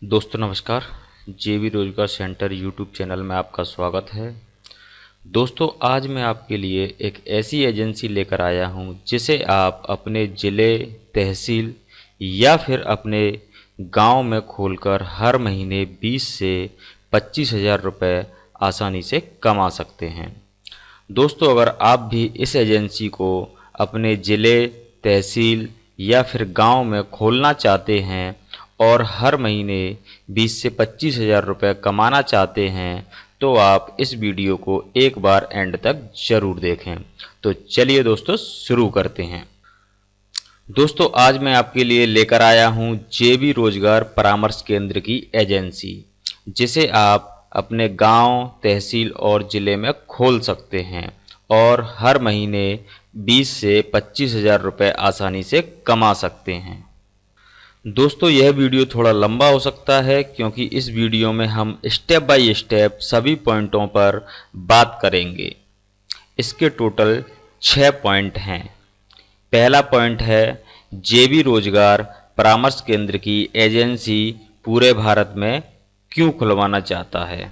दोस्तों नमस्कार। जेबी रोजगार सेंटर यूट्यूब चैनल में आपका स्वागत है। दोस्तों आज मैं आपके लिए एक ऐसी एजेंसी लेकर आया हूं जिसे आप अपने ज़िले, तहसील या फिर अपने गांव में खोलकर हर महीने 20 से 25 हज़ार रुपये आसानी से कमा सकते हैं। दोस्तों अगर आप भी इस एजेंसी को अपने ज़िले, तहसील या फिर गांव में खोलना चाहते हैं और हर महीने 20 से 25 हज़ार रुपये कमाना चाहते हैं तो आप इस वीडियो को एक बार एंड तक ज़रूर देखें। तो चलिए दोस्तों शुरू करते हैं। दोस्तों आज मैं आपके लिए लेकर आया हूं जेबी रोजगार परामर्श केंद्र की एजेंसी, जिसे आप अपने गांव, तहसील और ज़िले में खोल सकते हैं और हर महीने 20 से 25 हज़ार रुपये आसानी से कमा सकते हैं। दोस्तों यह वीडियो थोड़ा लंबा हो सकता है क्योंकि इस वीडियो में हम स्टेप बाय स्टेप सभी पॉइंटों पर बात करेंगे। इसके टोटल 6 पॉइंट हैं। पहला पॉइंट है जेबी रोजगार परामर्श केंद्र की एजेंसी पूरे भारत में क्यों खुलवाना चाहता है।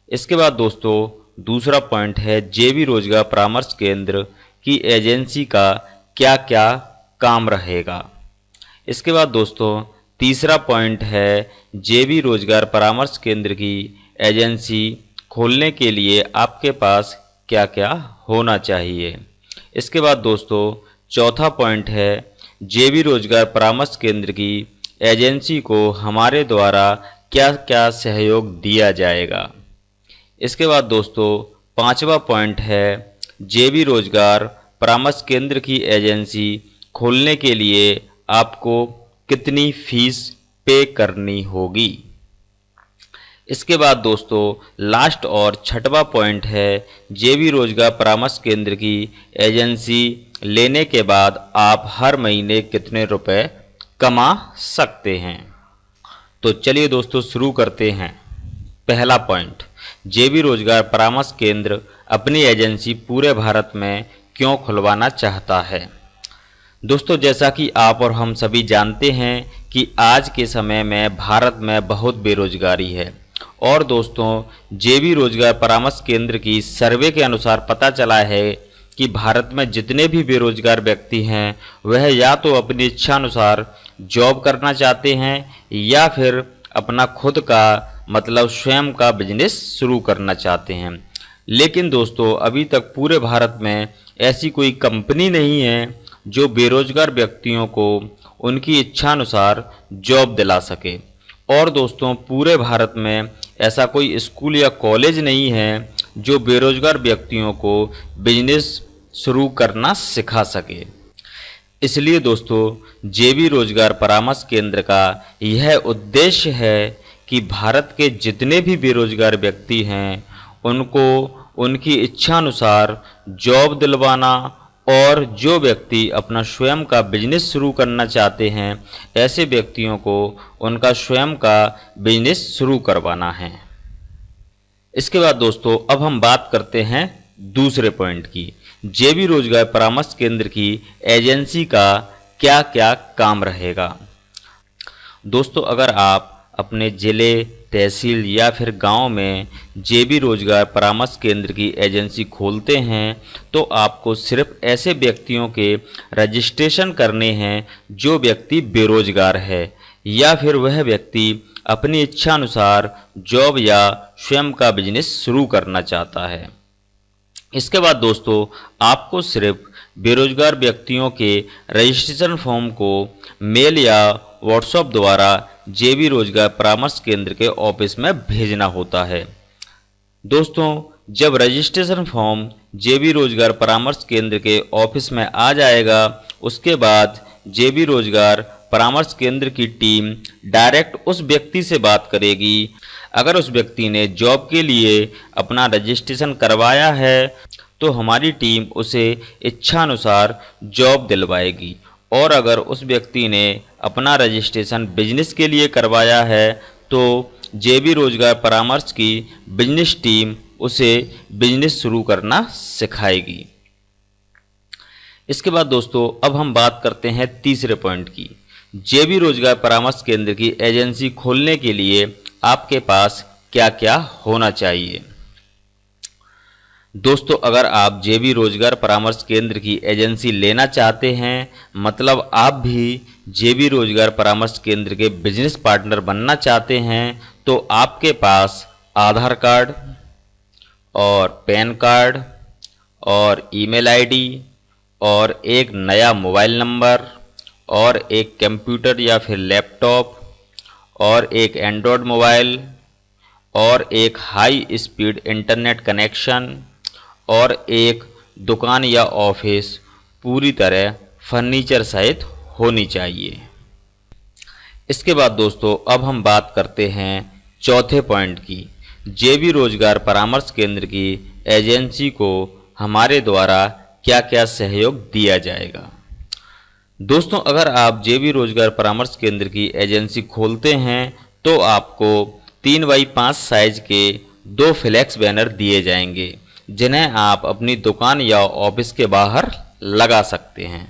इसके बाद दोस्तों दूसरा पॉइंट है जेबी रोजगार परामर्श केंद्र की एजेंसी का क्या क्या काम रहेगा। इसके बाद दोस्तों तीसरा पॉइंट है जेबी रोजगार परामर्श केंद्र की एजेंसी खोलने के लिए आपके पास क्या क्या होना चाहिए। इसके बाद दोस्तों चौथा पॉइंट है जेबी रोजगार परामर्श केंद्र की एजेंसी को हमारे द्वारा क्या क्या सहयोग दिया जाएगा। इसके बाद दोस्तों पांचवा पॉइंट है जेबी रोजगार परामर्श केंद्र की एजेंसी खोलने के लिए आपको कितनी फीस पे करनी होगी। इसके बाद दोस्तों लास्ट और छठवां पॉइंट है जेबी रोजगार परामर्श केंद्र की एजेंसी लेने के बाद आप हर महीने कितने रुपए कमा सकते हैं। तो चलिए दोस्तों शुरू करते हैं। पहला पॉइंट, जेबी रोजगार परामर्श केंद्र अपनी एजेंसी पूरे भारत में क्यों खुलवाना चाहता है। दोस्तों जैसा कि आप और हम सभी जानते हैं कि आज के समय में भारत में बहुत बेरोजगारी है और दोस्तों जेबी रोजगार परामर्श केंद्र की सर्वे के अनुसार पता चला है कि भारत में जितने भी बेरोजगार व्यक्ति हैं वह या तो अपनी इच्छा अनुसार जॉब करना चाहते हैं या फिर अपना खुद का मतलब स्वयं का बिजनेस शुरू करना चाहते हैं। लेकिन दोस्तों अभी तक पूरे भारत में ऐसी कोई कंपनी नहीं है जो बेरोजगार व्यक्तियों को उनकी इच्छानुसार जॉब दिला सके। और दोस्तों पूरे भारत में ऐसा कोई स्कूल या कॉलेज नहीं है जो बेरोजगार व्यक्तियों को बिजनेस शुरू करना सिखा सके। इसलिए दोस्तों जेबी रोजगार परामर्श केंद्र का यह उद्देश्य है कि भारत के जितने भी बेरोजगार व्यक्ति हैं उनको उनकी इच्छानुसार जॉब दिलवाना और जो व्यक्ति अपना स्वयं का बिजनेस शुरू करना चाहते हैं ऐसे व्यक्तियों को उनका स्वयं का बिजनेस शुरू करवाना है। इसके बाद दोस्तों अब हम बात करते हैं दूसरे पॉइंट की, जेबी रोजगार परामर्श केंद्र की एजेंसी का क्या क्या काम रहेगा। दोस्तों अगर आप अपने ज़िले, तहसील या फिर गांव में जेबी रोजगार परामर्श केंद्र की एजेंसी खोलते हैं तो आपको सिर्फ ऐसे व्यक्तियों के रजिस्ट्रेशन करने हैं जो व्यक्ति बेरोजगार है या फिर वह व्यक्ति अपनी इच्छा अनुसार जॉब या स्वयं का बिजनेस शुरू करना चाहता है। इसके बाद दोस्तों आपको सिर्फ बेरोजगार व्यक्तियों के रजिस्ट्रेशन फॉर्म को मेल या व्हाट्सएप द्वारा जेबी रोजगार परामर्श केंद्र के ऑफिस में भेजना होता है। दोस्तों जब रजिस्ट्रेशन फॉर्म जेबी रोजगार परामर्श केंद्र के ऑफिस में आ जाएगा उसके बाद जेबी रोजगार परामर्श केंद्र की टीम डायरेक्ट उस व्यक्ति से बात करेगी। अगर उस व्यक्ति ने जॉब के लिए अपना रजिस्ट्रेशन करवाया है तो हमारी टीम उसे इच्छानुसार जॉब दिलवाएगी और अगर उस व्यक्ति ने अपना रजिस्ट्रेशन बिजनेस के लिए करवाया है तो जेबी रोजगार परामर्श की बिजनेस टीम उसे बिजनेस शुरू करना सिखाएगी। इसके बाद दोस्तों अब हम बात करते हैं तीसरे पॉइंट की, जेबी रोजगार परामर्श केंद्र की एजेंसी खोलने के लिए आपके पास क्या क्या होना चाहिए। दोस्तों, अगर आप जेबी रोजगार परामर्श केंद्र की एजेंसी लेना चाहते हैं, मतलब आप भी जेबी रोजगार परामर्श केंद्र के बिजनेस पार्टनर बनना चाहते हैं, तो आपके पास आधार कार्ड और पैन कार्ड और ईमेल आईडी और एक नया मोबाइल नंबर और एक कंप्यूटर या फिर लैपटॉप और एक एंड्रॉयड मोबाइल और एक हाई स्पीड इंटरनेट कनेक्शन और एक दुकान या ऑफिस पूरी तरह फर्नीचर सहित होनी चाहिए। इसके बाद दोस्तों, अब हम बात करते हैं चौथे पॉइंट की। जेबी रोजगार परामर्श केंद्र की एजेंसी को हमारे द्वारा क्या क्या सहयोग दिया जाएगा। दोस्तों, अगर आप जेबी रोजगार परामर्श केंद्र की एजेंसी खोलते हैं तो आपको 3x5 साइज के 2 फ्लैक्स बैनर दिए जाएंगे, जिन्हें आप अपनी दुकान या ऑफिस के बाहर लगा सकते हैं।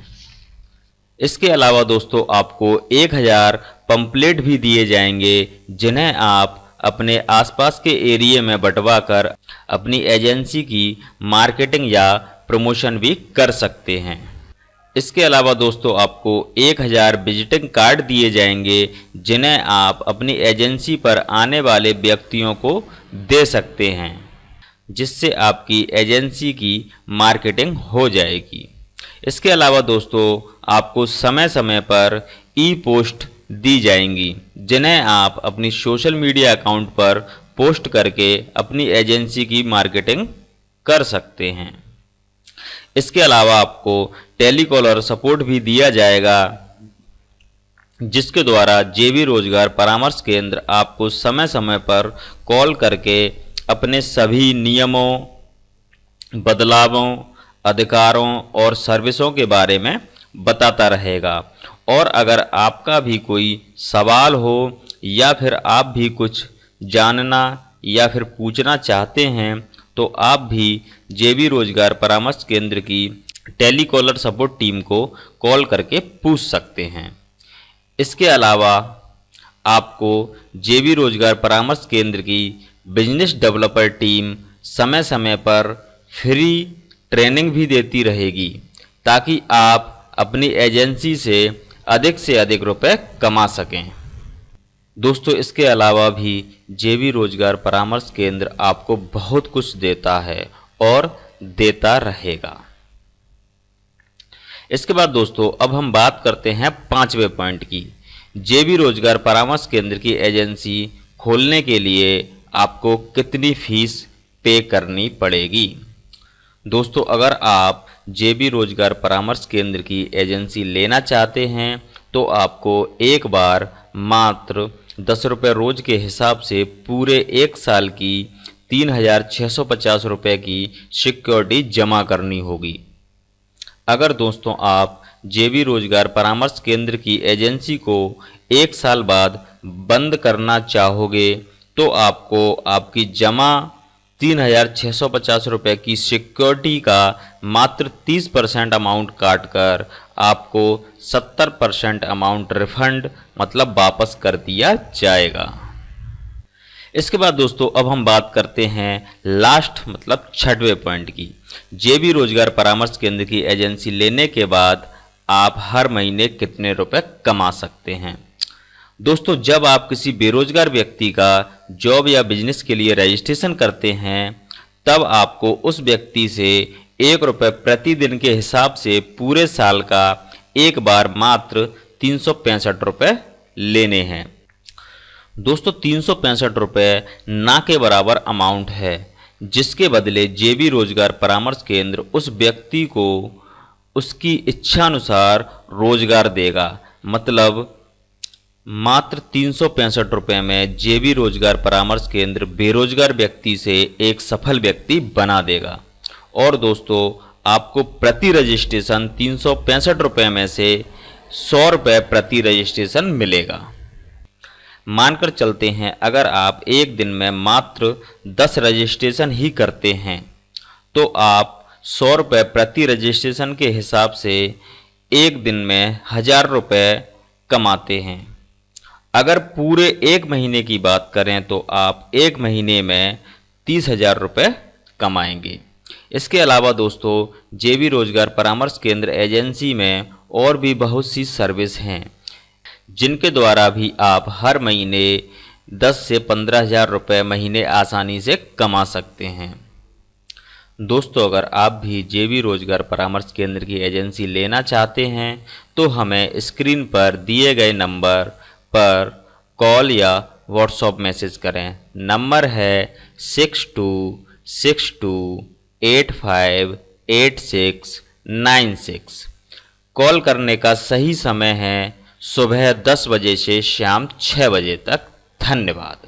इसके अलावा दोस्तों, आपको 1000 पंपलेट भी दिए जाएंगे, जिन्हें आप अपने आसपास के एरिया में बंटवा कर अपनी एजेंसी की मार्केटिंग या प्रमोशन भी कर सकते हैं। इसके अलावा दोस्तों, आपको 1000 विजिटिंग कार्ड दिए जाएंगे, जिन्हें आप अपनी एजेंसी पर आने वाले व्यक्तियों को दे सकते हैं, जिससे आपकी एजेंसी की मार्केटिंग हो जाएगी। इसके अलावा दोस्तों, आपको समय समय पर ई पोस्ट दी जाएंगी, जिन्हें आप अपनी सोशल मीडिया अकाउंट पर पोस्ट करके अपनी एजेंसी की मार्केटिंग कर सकते हैं। इसके अलावा आपको टेलीकॉलर सपोर्ट भी दिया जाएगा, जिसके द्वारा जेबी रोजगार परामर्श केंद्र आपको समय समय पर कॉल करके अपने सभी नियमों, बदलावों, अधिकारों और सर्विसों के बारे में बताता रहेगा। और अगर आपका भी कोई सवाल हो या फिर आप भी कुछ जानना या फिर पूछना चाहते हैं, तो आप भी जेबी रोजगार परामर्श केंद्र की टेलीकॉलर सपोर्ट टीम को कॉल करके पूछ सकते हैं। इसके अलावा आपको जेबी रोजगार परामर्श केंद्र की बिजनेस डेवलपर टीम समय समय पर फ्री ट्रेनिंग भी देती रहेगी, ताकि आप अपनी एजेंसी से अधिक रुपए कमा सकें। दोस्तों, इसके अलावा भी जेबी रोजगार परामर्श केंद्र आपको बहुत कुछ देता है और देता रहेगा। इसके बाद दोस्तों, अब हम बात करते हैं 5वें पॉइंट की। जेबी रोजगार परामर्श केंद्र की एजेंसी खोलने के लिए आपको कितनी फीस पे करनी पड़ेगी। दोस्तों, अगर आप जेबी रोजगार परामर्श केंद्र की एजेंसी लेना चाहते हैं, तो आपको एक बार मात्र 10 रुपये रोज के हिसाब से पूरे 1 साल की 3650 रुपये की सिक्योरिटी जमा करनी होगी। अगर दोस्तों आप जेबी रोजगार परामर्श केंद्र की एजेंसी को 1 साल बाद बंद करना चाहोगे, तो आपको आपकी जमा 3650 रुपये की सिक्योरिटी का मात्र 30% अमाउंट काटकर आपको 70% अमाउंट रिफंड मतलब वापस कर दिया जाएगा। इसके बाद दोस्तों, अब हम बात करते हैं लास्ट मतलब 6वें पॉइंट की। जेबी रोजगार परामर्श केंद्र की एजेंसी लेने के बाद आप हर महीने कितने रुपए कमा सकते हैं। दोस्तों, जब आप किसी बेरोजगार व्यक्ति का जॉब या बिजनेस के लिए रजिस्ट्रेशन करते हैं, तब आपको उस व्यक्ति से 1 रुपये प्रतिदिन के हिसाब से पूरे साल का एक बार मात्र 365 रुपये लेने हैं। दोस्तों, 365 रुपये ना के बराबर अमाउंट है, जिसके बदले जेबी रोजगार परामर्श केंद्र उस व्यक्ति को उसकी इच्छानुसार रोजगार देगा। मतलब मात्र 365 रुपये में जेबी रोजगार परामर्श केंद्र बेरोजगार व्यक्ति से एक सफल व्यक्ति बना देगा। और दोस्तों, आपको प्रति रजिस्ट्रेशन 365 रुपये में से 100 रुपये प्रति रजिस्ट्रेशन मिलेगा। मानकर चलते हैं, अगर आप एक दिन में मात्र 10 रजिस्ट्रेशन ही करते हैं, तो आप 100 रुपये प्रति रजिस्ट्रेशन के हिसाब से एक दिन में 1000 रुपये कमाते हैं। अगर पूरे 1 महीने की बात करें तो आप 1 महीने में 30,000 रुपये कमाएंगे। इसके अलावा दोस्तों जेबी रोजगार परामर्श केंद्र एजेंसी में और भी बहुत सी सर्विस हैं जिनके द्वारा भी आप हर महीने 10 से 15,000 रुपये महीने आसानी से कमा सकते हैं। दोस्तों अगर आप भी जेबी रोजगार परामर्श केंद्र की एजेंसी लेना चाहते हैं तो हमें स्क्रीन पर दिए गए नंबर पर कॉल या व्हाट्सएप मैसेज करें। नंबर है 6262858696। कॉल करने का सही समय है सुबह 10 बजे से शाम 6 बजे तक। धन्यवाद।